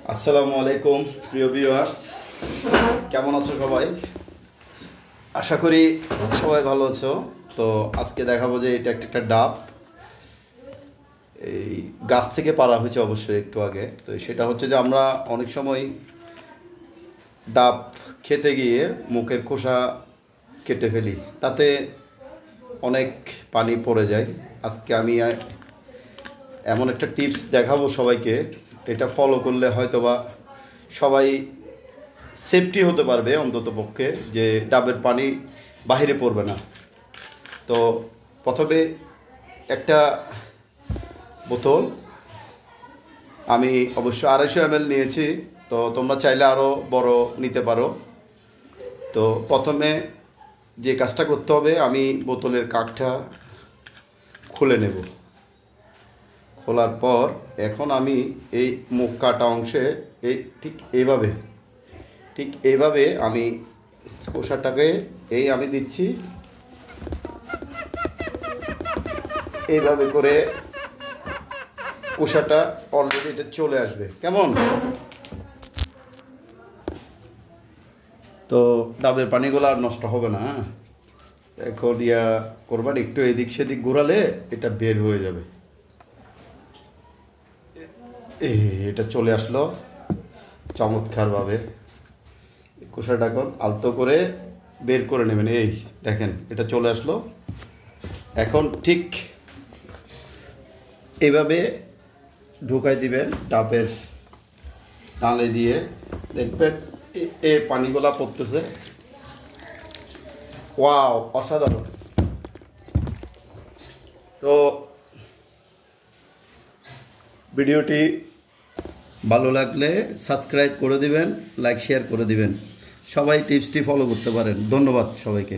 আসসালামু আলাইকুম প্রিয় ভিউয়ার্স, কেমন আছো সবাই? আশা করি সবাই ভালো আছো। তো আজকে দেখাবো যে এটা একটা ডাব, এই গাছ থেকে পাড়া হয়েছে অবশ্যই একটু আগে। তো সেটা হচ্ছে যে আমরা অনেক সময় ডাব খেতে গিয়ে মুখের খোসা কেটে ফেলি, তাতে অনেক পানি পড়ে যায়। আজকে আমি এমন একটা টিপস দেখাবো সবাইকে, এটা ফলো করলে হয়তোবা সবাই সেফটি হতে পারবে, অন্তত পক্ষে যে ডাবের পানি বাহিরে পড়বে না। তো প্রথমে একটা বোতল, আমি অবশ্য 250 ml নিয়েছি, তো তোমরা চাইলে আরও বড় নিতে পারো। তো প্রথমে যে কাজটা করতে হবে, আমি বোতলের কাঠটা খুলে নেব। খোলার পর এখন আমি এই মুখ কাটা অংশে ঠিক এইভাবে আমি খোসাটাকে আমি দিচ্ছি। এইভাবে করে খোসাটা অলরেডি এটা চলে আসবে, কেমন? তো ডাবের পানিগুলো আর নষ্ট হবে না। এখন করবার একটু এদিক সেদিক ঘোরালে এটা বের হয়ে যাবে। এটা চলে আসলো চমৎকারভাবে। খোসাটা এখন আলতো করে বের করে নেবেন। এই দেখেন, এটা চলে আসলো। এখন ঠিক এইভাবে ঢুকাই দিবেন ডাবের নালে দিয়ে, দেখবেন এই পানিগুলা পড়তেছে। ওয়াও, অসাধারণ! তো ভিডিওটি ভালো লাগলে সাবস্ক্রাইব করে দিবেন, লাইক শেয়ার করে দিবেন। সবাই টিপসটি ফলো করতে পারেন। ধন্যবাদ সবাইকে।